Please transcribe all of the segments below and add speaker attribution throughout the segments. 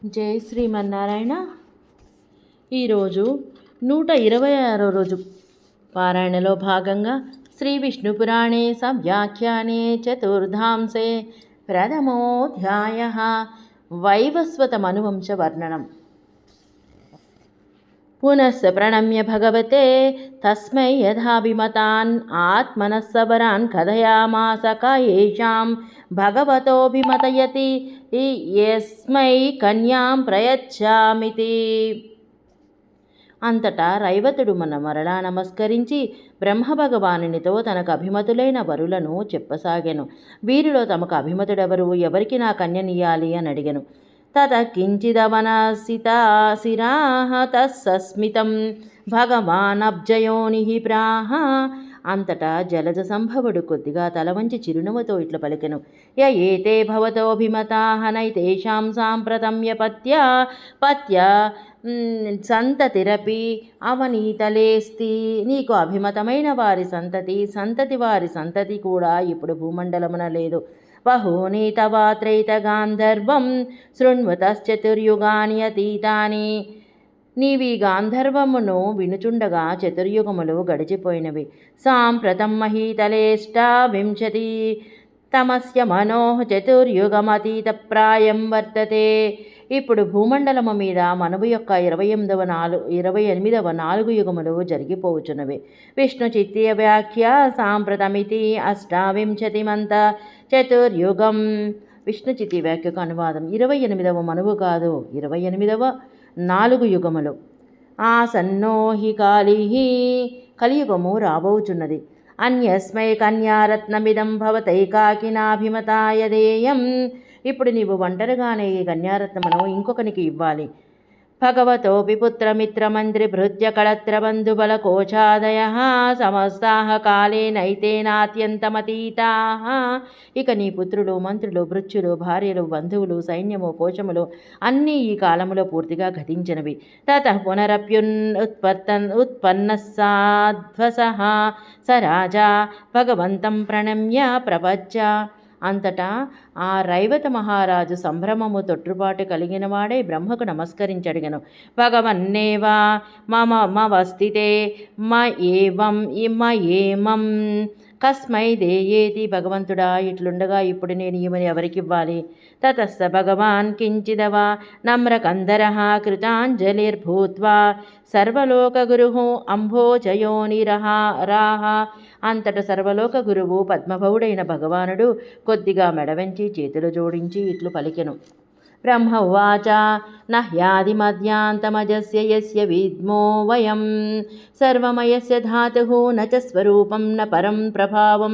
Speaker 1: జై శ్రీమన్నారాయణ. ఈరోజు 126 రోజు పారాయణలో భాగంగా శ్రీ విష్ణు పురాణే సంవ్యాఖ్యానే చతుర్ధాంసే ప్రథమోధ్యాయ వైవస్వత మనువంశ వర్ణనం. పునః ప్రణమ్య భగవతే తస్మై యథాభిమతాన్ ఆత్మనః సబరాన్ కథయామాస కాయేషాం భగవతోభిమతయతి యస్మై కన్యాం ప్రయచ్ఛామితి. అంతటా రైవతుడు మరలా నమస్కరించి బ్రహ్మభగవానునితో తనకు అభిమతులైన వరులను చెప్పసాగాను. వీరిలో తమకు అభిమతుడెవరు, ఎవరికి నా కన్యనియాలి అని అడిగను. తత కించిదవనసితాశిరాః తస్సస్మితం భగవానబ్జయోనిః ప్రాహ. అంతటా జలజ సంభవుడు కొద్దిగా తల వంచి చిరునవ్వుతో ఇట్లా పలికెను. య ఏతే భవతోభిమతాః నైతేషాం సాంప్రతమ్య పత్య సంతతిరపి అవనీతలేస్తి. నీకు అభిమతమైన వారి సంతతి వారి సంతతి కూడా ఇప్పుడు భూమండలమున లేదు. బహూని తవాత్రైత గాంధర్వం శృణ్వతశ్చతుర్యుగాని అతీతాని. నీవి గాంధర్వమును వినుచుండగా చతుర్యుగములు గడిచిపోయినవి. సాంప్రతం మహీతలేష్టావింశతి తమస్య మనోః చతుర్యుగమతీత ప్రాయం వర్తతే. ఇప్పుడు భూమండలము మీద మనువు యొక్క 28వ 4 యుగములు జరిగిపోవచ్చున్నవి. విష్ణు చిత్తీయ వ్యాఖ్య సాంప్రతమితి అష్టావింశతిమంత చతుర్యుగం. విష్ణు చిత్తి వ్యాఖ్యకు అనువాదం. 28వ మనువు కాదు, 28వ 4 యుగములు. ఆసన్నో హి కలియుగము రాబోచున్నది. అన్యస్మై కన్యారత్నమిదం భవతైకాకినాభిమతాయ దేయం. ఇప్పుడు నీవు ఒంటరిగానే ఈ కన్యారత్నమును ఇంకొకనికి ఇవ్వాలి. భగవతోపి పుత్రమిత్రమంత్రిభృత్య కళత్రబంధుబల కోశాదయ సమస్తాః కాలేనైతేనాత్యంతమతీతాః. ఇక నీ పుత్రులు, మంత్రులు, భృత్యులు, భార్యలు, బంధువులు, సైన్యము, కోశములు అన్నీ ఈ కాలములో పూర్తిగా గతించినవి. తతః ఉత్పన్నస్సాధ్వసః స రాజా భగవంతం ప్రణమ్య ప్రపంచ. అంతటా ఆ రైవత మహారాజు సంభ్రమము తొట్టుపాటు కలిగిన వాడై బ్రహ్మకు నమస్కరించడిగను. భగవన్నేవా మమవస్థితే ఏమం కస్మై దేయేతి. భగవంతుడా, ఇట్లుండగా ఇప్పుడు నేను ఈమెను ఎవరికివ్వాలి? తతస్స భగవాన్ కించిదవా నమ్రకందరః కృతాంజలిర్భూత్వా సర్వలోకగురుః అంభోజయోనిరాహ. అంతట సర్వలోక గురువు పద్మభవుడైన భగవానుడు కొద్దిగా మెడవంచి చేతులు జోడించి ఇట్లు పలికెను. బ్రహ్మ ఉవాచ నహ్యాదిమధ్యాంతమజస్య యస్య విద్మో వయం సర్వమయస్య ధాతుః న చ స్వరూపం న పరం ప్రభావం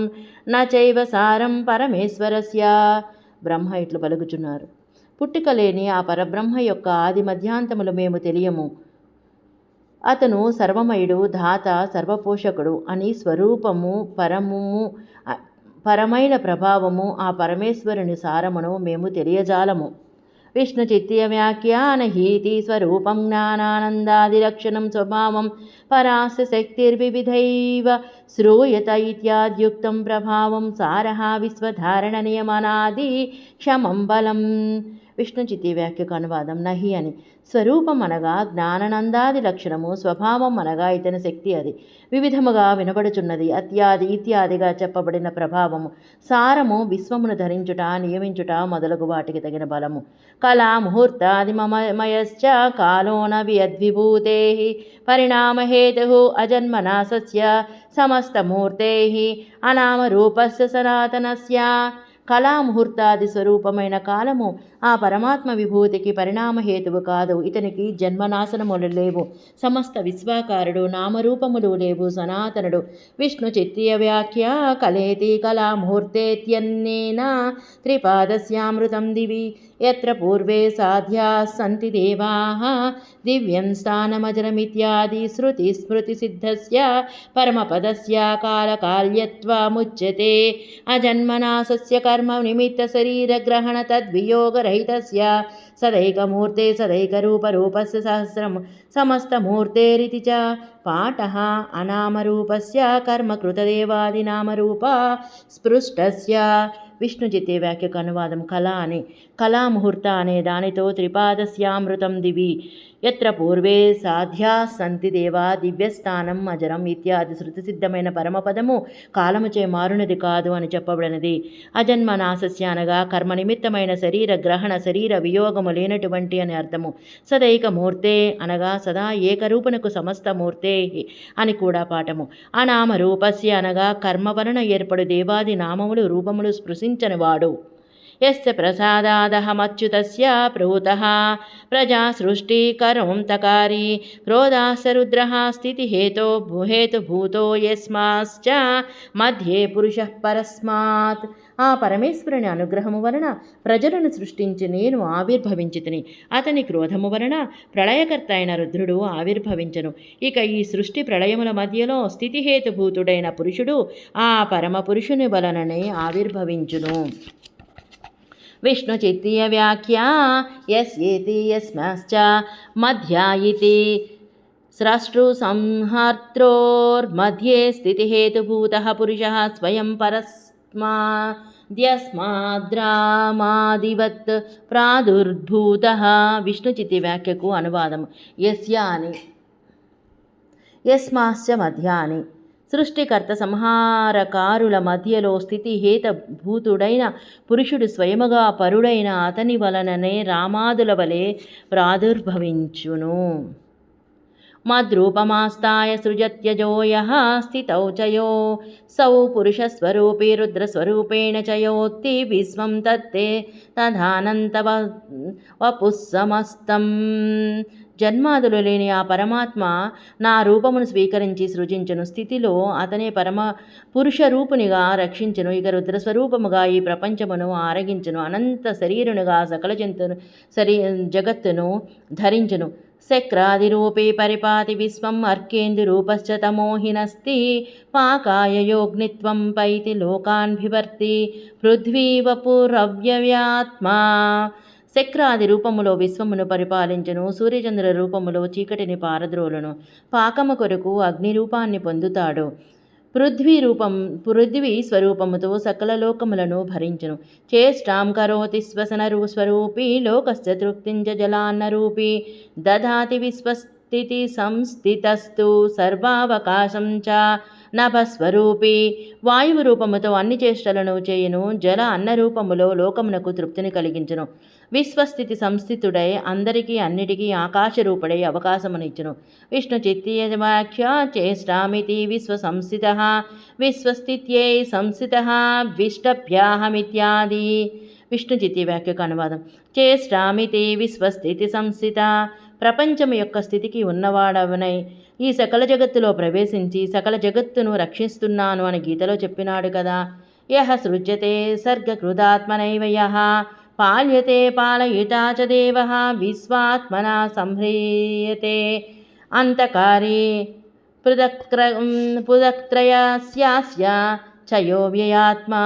Speaker 1: న చైవ సారం పరమేశ్వరస్య. బ్రహ్మ ఇట్లు పలుకుచున్నారు. పుట్టుక లేని ఆ పరబ్రహ్మ యొక్క ఆది మధ్యాంతములు మేము తెలియము. అతను సర్వమయుడు, ధాత, సర్వపోషకుడు అని స్వరూపము, పరమైన ప్రభావము, ఆ పరమేశ్వరుని సారమును మేము తెలియజాలము. విష్ణు చిత్తీయ వ్యాఖ్యానహీతి స్వరూపం జ్ఞానానందాదిలక్షణం స్వభావం పరాస్య శక్తిర్వివిధైవ శ్రూయత ఇత్యాద్యుక్తం ప్రభావం సారః విశ్వధారణ నియమనాది క్షమం బలం. విష్ణు చిత్తి వ్యాఖ్యకు అనువాదం. నహి అని స్వరూపం అనగా జ్ఞానానందాది లక్షణము, స్వభావం అనగా ఇతని శక్తి, అది వివిధముగా వినబడుచున్నది. ఇత్యాదిగా చెప్పబడిన ప్రభావము, సారము, విశ్వమును ధరించుట, నియమించుట మొదలగు వాటికి తగిన బలము. కళా ముహూర్తాది మమయశ్చ కాలోన వియద్విభూతే పరిణామహేతు అజన్మనా సస్య సమస్తమూర్తే అనామరూపస్య సనాతనస్య. కళాముహూర్తాది స్వరూపమైన కాలము ఆ పరమాత్మ విభూతికి పరిణామహేతువు కాదు. ఇతనికి జన్మనాశనములు లేవు. సమస్త విశ్వాకారుడు, నామరూపములు లేవు, సనాతనుడు. విష్ణు చిత్తీయ వ్యాఖ్య కలేతి కళాముహూర్తేత్యన్నేన త్రిపాదస్యామృతం దివి యత్ర పూర్వే సాధ్యా సంతి దేవాః దివ్యం స్థానమజరమిత్యాది శృతి స్మృతి సిద్ధస్య పరమపదస్య కాలకాల్యత్వముచ్యతే అజన్మనాసస్య కర్మ నిమిత్త శరీరగ్రహణ తద్వియోగరహితస్య సదైకమూర్తే సదైకరూపరూపస్య సహస్రం సమస్తమూర్తేరితి చ పాఠః అనామరూపస్య కర్మకృతదేవాదినామరూప స్పృష్టస్య విష్ణు చిత్తే వ్యాఖ్యకు అనువాదం కళ అని. కళాముహూర్త అనే దానితో త్రిపాదస్యామృతం దివి యత్ర పూర్వే సాధ్యా సంతి దేవా దివ్యస్థానం అజరం ఇత్యాది శృతిసిద్ధమైన పరమపదము కాలముచే మారునది కాదు అని చెప్పబడినది. అజన్మ నాశస్య అనగా కర్మ నిమిత్తమైన శరీర గ్రహణ శరీర వియోగము లేనటువంటి అని అర్థము. సదైక మూర్తే అనగా సదా ఏకరూపనకు సమస్త మూర్తే అని కూడా పాఠము. అనామ రూపస్య అనగా కర్మ వలన ఏర్పడు దేవాది నామములు రూపములు స్పృశించనివాడు. యస్య ప్రసాదాదహమచ్యుతస్య ప్రహృతః ప్రజా సృష్టికరం తకారి క్రోధాస్య రుద్రః స్థితిహేతుభూతో యస్మాశ్చ మధ్యే పురుషః పరస్మాత్. ఆ పరమేశ్వరుని అనుగ్రహము వలన ప్రజలను సృష్టించి నేను ఆవిర్భవించితిని. అతని క్రోధము వలన ప్రళయకర్త అయిన రుద్రుడు ఆవిర్భవించను. ఇక ఈ సృష్టి ప్రళయముల మధ్యలో స్థితిహేతుభూతుడైన పురుషుడు ఆ పరమ పురుషుని వలననే ఆవిర్భవించును. విష్ణు చిత్తీయ వ్యాఖ్యా యస్యేతి యస్మాశ్చ మధ్యా ఇతి స్రష్టృ సంహర్త్రోర్మధ్యే స్థితిహేతుభూతః పురుషः స్వయం పరస్మాద్యస్మాద్రామాదివత్ ప్రాదుర్భూతః. విష్ణు చిత్తి వ్యాఖ్యకు అనువాదము యస్య అని, యస్మాశ్చ మధ్య అని. సృష్టికర్త సంహారకారుల మధ్యలో స్థితి హేతభూతుడైన పురుషుడు స్వయముగా పరుడైన అతని వలననే రామాదుల వలె ప్రాదుర్భవించును. మద్రూపమాస్తాయ సృజత్యజో యః స్థితౌ చయో సౌ పురుషస్వరూపీ రుద్రస్వరూపేణ చయోత్తి విశ్వం తత్తే తదానంత వపుస్సమస్తం. జన్మాదులు లేని ఆ పరమాత్మ నా రూపమును స్వీకరించి సృజించును. స్థితిలో అతనే పరమ పురుష రూపునిగా రక్షించును. ఇక రుద్రస్వరూపముగా ఈ ప్రపంచమును ఆరగించును. అనంత శరీరునిగా సకల జగత్తును ధరించును. శక్రాదిరూపే పరిపాతి విశ్వం అర్కేందురూపశ్చ తమోహినస్తి పాకాయ యోగ్నిత్వం పైతి లోకాన్ బిభర్తి పృథ్వీ వపురవ్యవ్యాత్మా. శక్రాది రూపములో విశ్వమును పరిపాలించును. సూర్యచంద్ర రూపములో చీకటిని పారద్రోలును. పాకము కొరకు అగ్ని రూపాన్ని పొందుతాడు. పృథ్వీ స్వరూపముతో సకల లోకములను భరించును. చేష్టాం కరోతి స్వసనరూస్వరూపీ లోకస్య తృప్తించ జలాన్నరూపీ దదాతి విశ్వస్థితి సంస్థితస్తు సర్వావకాశం చ నభస్వరూపీ. వాయువు రూపముతో అన్ని చేష్టలను చేయును. జల అన్న రూపములో లోకమునకు తృప్తిని కలిగించును. విశ్వస్థితి సంస్థితుడై అందరికీ అన్నిటికీ ఆకాశరూపుడై అవకాశమునిచ్చును. విష్ణు చిత్తీయ వ్యాఖ్య చేష్టామితి విశ్వసంస్థితః విశ్వస్థిత్యై సంస్థితః విష్టభ్యాహమిత్యాది. విష్ణు చిత్తి వ్యాఖ్యకు అనువాదం చేష్టామితి విశ్వస్థితి సంస్థిత. ప్రపంచము యొక్క స్థితికి ఉన్నవాడవనై ఈ సకల జగత్తులో ప్రవేశించి సకల జగత్తును రక్షిస్తున్నాను అని గీతలో చెప్పినాడు కదా. యః సృజ్యతే సర్గకృదాత్మనైవ యః పాల్యతే పాలయితా చ దేవః విశ్వాత్మనా సంహ్రీయతే అంతకారే పృథక్త్రయస్యాస్య చయో వ్యయాత్మా.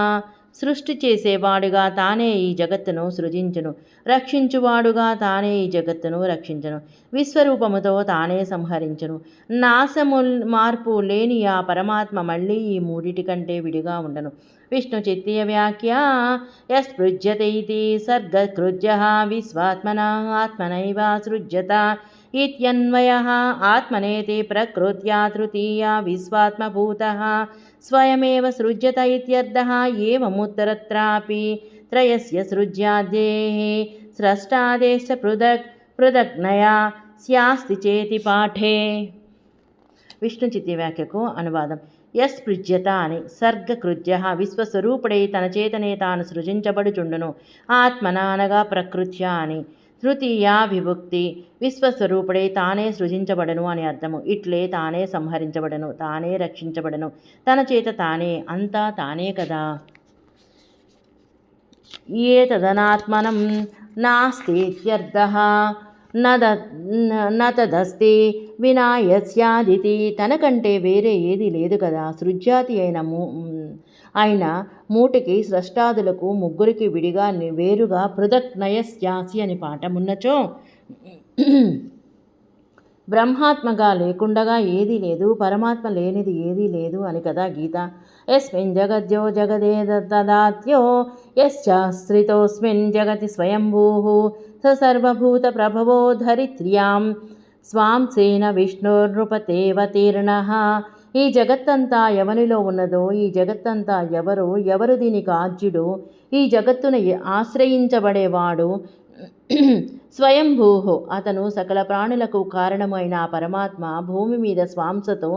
Speaker 1: సృష్టి చేసేవాడుగా తానే ఈ జగత్తును సృజించును. రక్షించువాడుగా తానే ఈ జగత్తును రక్షించును. విశ్వరూపముతో తానే సంహరించును. నాశము మార్పు లేని ఆ పరమాత్మ మళ్ళీ ఈ మూడిటి కంటే విడిగా ఉండను. విష్ణు చిత్తీయ వ్యాఖ్య యస్పృజ్యతే ఇతి సర్గకృజ్యః విశ్వాత్మనా ఆత్మనైవ సృజ్యత ఇత్యన్వయః. ఆత్మనేతి ప్రకృత్యా తృతీయా విశ్వాత్మభూతః స్వయమేవ సృజ్యత ఇత్యర్థః. ఏవముత్తరత్రాపి త్రయస్య సృజ్యాద్యేః స్రష్టాదేశ్చ పృథగ్నయా స్యాస్తి చేతి పాఠే. విష్ణు చిత్తి వ్యాఖ్యకు అనువాదం యస్పృజ్యత అని. సర్గకృజ్య విశ్వస్వరూపుడై తన చేతనే తాను సృజించబడుచుండును. ఆత్మన అనగా ప్రకృత్య అని. తృతీయ విభక్తి విశ్వస్వరూపుడై తానే సృజించబడను అని అర్థము. ఇట్లే తానే సంహరించబడను, తానే రక్షించబడను. తన చేత తానే, అంతా తానే కదా. ఏ తదనాత్మనం నాస్తిత్యర్థః నతదస్తి వినాయస్యాదితి. తనకంటే వేరే ఏది లేదు కదా. సృజ్యాతి అయిన మూటికి స్రష్టాదులకు ముగ్గురికి విడిగా వేరుగా పృథక్ నయస్యాసి అని పాఠమున్నచో బ్రహ్మాత్మగా లేకుండగా ఏదీ లేదు, పరమాత్మ లేనిది ఏదీ లేదు అని కదా గీత. యస్మిన్ జగద్యో జగదే తదాత్యో యశ్చాశ్రితోస్మిన్ జగతి స్వయంభూః స సర్వభూత ప్రభవో ధరిత్ర్యాం స్వాంసేన విష్ణుర్నృపతేవతీర్ణః. ఈ జగత్తంతా ఎవనిలో ఉన్నదో, ఈ జగత్తంతా ఎవరు దీనికి ఆద్యుడు, ఈ జగత్తును ఆశ్రయించబడేవాడు స్వయంభూః, అతను సకల ప్రాణులకు కారణమైన ఆ పరమాత్మ భూమి మీద స్వాంసతో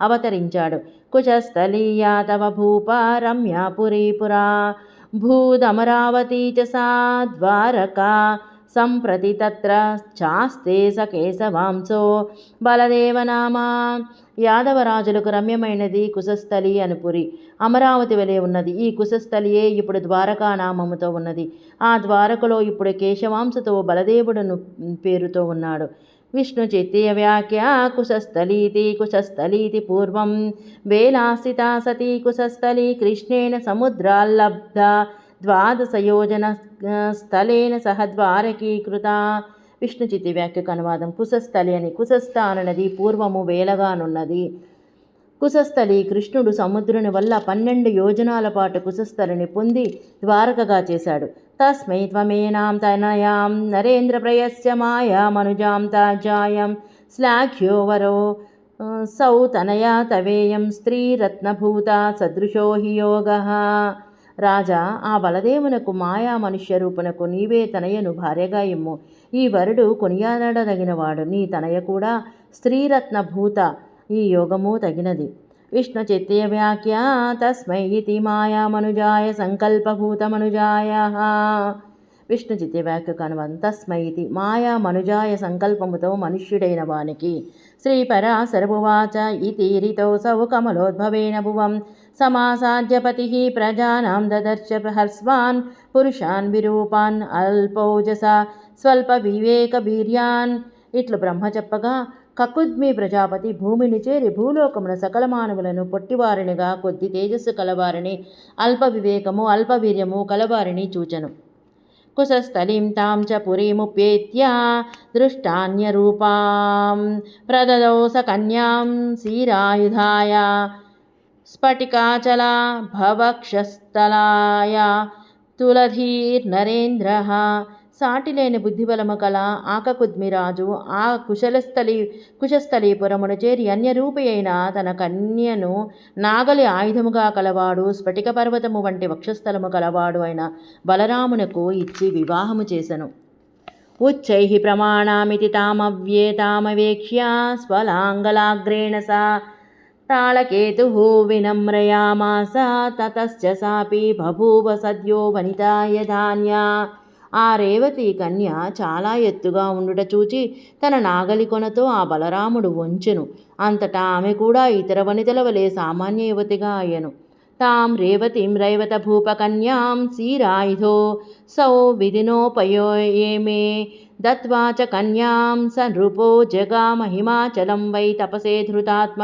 Speaker 1: అవతరించాడు. కుశస్థలీయా తవ భూపా రమ్యా పురీపురా భూదమరావతీ చ సా ద్వారకా సంప్రతి తత్ర చాస్తే స కేశవాంసో బలదేవనామా. యాదవరాజులకు రమ్యమైనది కుశస్థలి అను పురి, అమరావతి వలె ఉన్నది. ఈ కుశస్థలియే ఇప్పుడు ద్వారకా నామముతో ఉన్నది. ఆ ద్వారకలో ఇప్పుడు కేశవాంశతో బలదేవుడును పేరుతో ఉన్నాడు. విష్ణు చిత్తీయ వ్యాఖ్య కుశస్థలీతి పూర్వం వేలాస్థితా సతీ కుశస్థలి కృష్ణేన సముద్రాల్లబ్ధ ద్వాదశయోజన స్థలేన సహ ద్వారకీకృత. విష్ణు చిత్తి వ్యాఖ్యకు అనువాదం. కుశస్థలి అని, కుశస్థ అనున్నది పూర్వము వేలగానున్నది. కుశస్థలి కృష్ణుడు సముద్రుని వల్ల 12 యోజనాల పాటు కుశస్థలిని పొంది ద్వారకగా చేశాడు. తస్మై త్వమేనాం తనయాం నరేంద్ర ప్రయస్య మాయా మనుజాం తాజాయం శ్లాఘ్యో వరో సౌ తనయా తవేయం స్త్రీరత్నభూత సదృశో హి యోగః. రాజా, ఆ బలదేవునకు మాయా మనుష్య రూపునకు నీవే తనయను భార్యగా ఇమ్ము. ఈ వరుడు కొనియాడదగినవాడు. నీ తనయ కూడా స్త్రీరత్నభూత, ఈ యోగము తగినది. విష్ణు చిత్తీయ వ్యాఖ్య తస్మై ఇతి మాయా మనుజాయ సంకల్పభూత మనుజాయ. విష్ణు చిత్తి వ్యాఖ్యకు అనువాదం. తస్మై ఇతి మాయా మనుజాయ సంకల్పముతో మనుష్యుడైన వానికి. శ్రీపరాశరభువాచ ఇతి రితౌసౌ కమలోద్భవేన భువం సమాసాద్యపతి ప్రజానాం దదర్శ హర్స్వాన్ పురుషాన్ విరూపాన్ అల్పౌజస స్వల్ప వివేక వీర్యాన్. ఇట్లు బ్రహ్మ చెప్పగా కకుద్మి ప్రజాపతి భూమిని చేరి భూలోకమున సకల మానవులను పొట్టివారినిగా, కొద్ది తేజస్సు కలవారిని, అల్ప వివేకము అల్ప వీర్యము కలవారిని చూచెను. కుశస్థలీం తాం చ పురీముప్యేత్య దృష్టాన్యరూపాం ప్రదదౌ స కన్యాం శీరాయుధాయ స్ఫటికాచలా భవక్షస్థలాయ తులధీర్నరేంద్రః. సాటిలేని బుద్ధిబలము కల ఆకకుద్మిరాజు ఆ కుశస్థలీపురమును చేరి అన్యరూపి అయిన తన కన్యను నాగలి ఆయుధముగా కలవాడు, స్ఫటిక పర్వతము వంటి వక్షస్థలము కలవాడు అయిన బలరామునకు ఇచ్చి వివాహము చేసెను. ఉచ్చైః ప్రమాణామితి తామవేక్ష్య స్వలాంగలాగ్రేణ సా తాళకేతుః వినమ్రయామాస తతశ్చ సాపి బభూవ సద్యో వనితా యథాన్యా. ఆ రేవతి కన్య చాలా ఎత్తుగా ఉండుట చూచి తన నాగలి కొనతో ఆ బలరాముడు వంచెను. అంతటా ఆమె కూడా ఇతర వనితల వలె సామాన్య యువతిగా అయ్యను. తాం రేవతిం రైవత భూపకన్యాం శీరాయుధో సౌ విధినోపయోయేమే దత్వా చ కన్యాం స నృపో జగామ హిమాచలం వై తపసే ధృతాత్మ.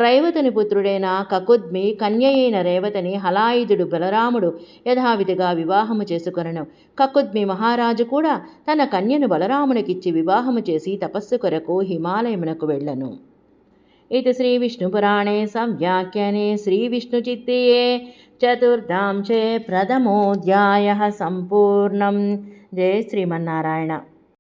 Speaker 1: రైవతుని పుత్రుడైన కకుద్మి కన్య అయిన రేవతిని హలాయుధుడు బలరాముడు యథావిధిగా వివాహము చేసుకొనెను. కకుద్మి మహారాజు కూడా తన కన్యను బలరామునికిచ్చి వివాహము చేసి తపస్సు కొరకు హిమాలయమునకు వెళ్ళెను. ఇది శ్రీ విష్ణుపురాణే సంవ్యాఖ్యానే శ్రీ విష్ణుచిత్తీయే చతుర్థాంశే ప్రథమోऽధ్యాయః సంపూర్ణం. జయ శ్రీమన్నారాయణ.